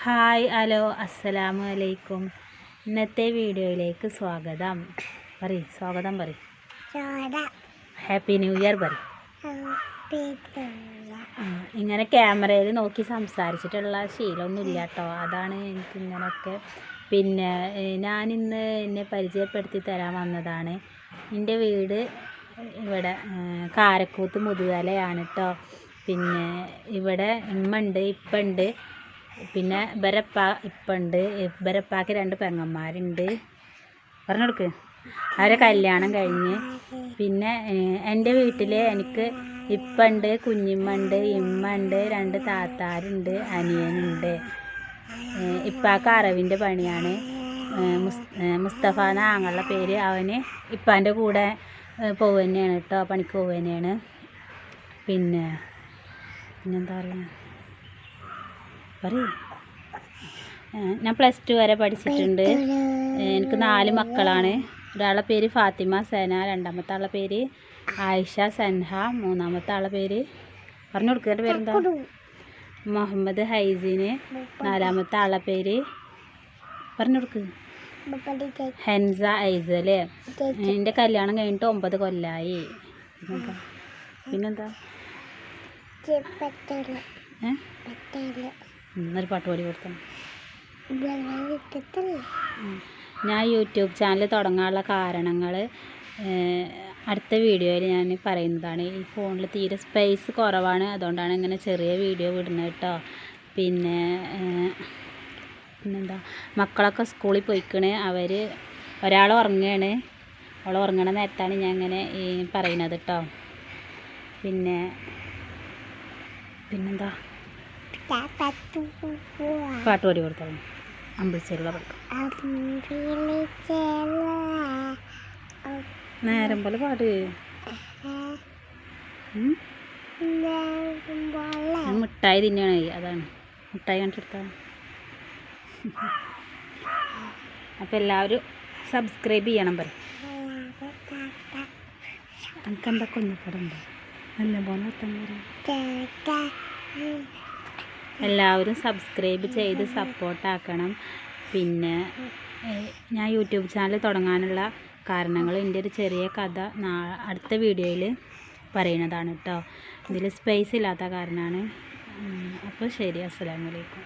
Hi hello അസ്സലാമു അലൈക്കും. ഇന്നത്തെ വീഡിയോയിലേക്ക് സ്വാഗതം. സ്വാഗതം ഹാപ്പി ന്യൂ ഇയർ ഇങ്ങനെ ക്യാമറയിൽ നോക്കി സംസാരിച്ചിട്ടുള്ള ശീലമൊന്നുമില്ല കേട്ടോ. അതാണ് എനിക്കിങ്ങനെയൊക്കെ. പിന്നെ ഞാനിന്ന് എന്നെ പരിചയപ്പെടുത്തി തരാൻ വന്നതാണ്. എൻ്റെ വീട് ഇവിടെ കാരക്കൂത്ത് മുതുതലയാണ് കേട്ടോ. പിന്നെ ഇവിടെ ഉമ്മ ഉണ്ട്, ഇപ്പം ഉണ്ട്. പിന്നെ ഇപ്പം ഉണ്ട്. ഇവരപ്പാക്ക് 2 പെങ്ങന്മാരുണ്ട്. പറഞ്ഞെടുക്ക്. അവരെ കല്യാണം കഴിഞ്ഞ്. പിന്നെ എൻ്റെ വീട്ടിൽ എനിക്ക് ഇപ്പം ഉണ്ട്, കുഞ്ഞിമ്മ ഉണ്ട്, ഇമ്മ ഉണ്ട്, 2 താത്താരുണ്ട്, അനിയനുണ്ട്. ഇപ്പാക്ക് അറവിൻ്റെ പണിയാണ്. മുസ്തഫ എന്ന ആങ്ങളുടെ പേര്. അവന് ഇപ്പാൻ്റെ കൂടെ പോവുക തന്നെയാണ് കേട്ടോ, പണിക്ക് പോവുക തന്നെയാണ്. പിന്നെന്താ പറയുക, ഞാൻ +2 വരെ പഠിച്ചിട്ടുണ്ട്. എനിക്ക് 4 മക്കളാണ്. ഒരാളുടെ പേര് ഫാത്തിമ സന, രണ്ടാമത്തെ ആളുടെ പേര് ആയിഷ സൻഹ, മൂന്നാമത്തെ ആളുടെ പേര് പറഞ്ഞു കൊടുക്കുക. പേരെന്താ? മുഹമ്മദ് ഹൈസീന്. 4ാമത്തെ ആളുടെ പേര് പറഞ്ഞു കൊടുക്ക്. ഹെൻസ ഐസൽ. എൻ്റെ കല്യാണം കഴിഞ്ഞിട്ട് 9 കൊല്ലമായി. പിന്നെന്താ എന്നൊരു പാട്ട് പാടി കൊടുത്തു. ഞാൻ യൂട്യൂബ് ചാനൽ തുടങ്ങാനുള്ള കാരണങ്ങൾ അടുത്ത വീഡിയോയിൽ ഞാൻ പറയുന്നതാണ്. ഈ ഫോണിൽ തീരെ സ്പേസ് കുറവാണ്, അതുകൊണ്ടാണ് ഇങ്ങനെ ചെറിയ വീഡിയോ വിടുന്നത് കേട്ടോ. പിന്നെന്താ, മക്കളൊക്കെ സ്കൂളിൽ പോയിക്കണ്. ഒരാൾ ഉറങ്ങുകയാണ്. അവൾ ഉറങ്ങണ നേരത്താണ് ഞാൻ ഇങ്ങനെ പറയുന്നത് കേട്ടോ. പിന്നെന്താ പാട്ട് പാടി കൊടുത്തോ. അമ്പിളിച്ചേരുള്ള പാട്ട് നേരം പോലെ പാട്. മിഠായി തിന്നാണ്, അതാണ് മിഠായി കണ്ടിട്ടെടുത്താ. അപ്പം എല്ലാവരും സബ്സ്ക്രൈബ് ചെയ്യണം പറയും. എനിക്കെന്താ കുഞ്ഞപ്പടുണ്ടോ നല്ല പോലെ എല്ലാവരും സബ്സ്ക്രൈബ് ചെയ്ത് സപ്പോർട്ടാക്കണം. പിന്നെ ഞാൻ യൂട്യൂബ് ചാനൽ തുടങ്ങാനുള്ള കാരണങ്ങൾ എൻ്റെ ഒരു ചെറിയ കഥ അടുത്ത വീഡിയോയിൽ പറയുന്നതാണ് കേട്ടോ. ഇതിൽ സ്പേസ് ഇല്ലാത്ത കാരണമാണ്. അപ്പോൾ ശരി, അസ്സലാമു അലൈക്കും.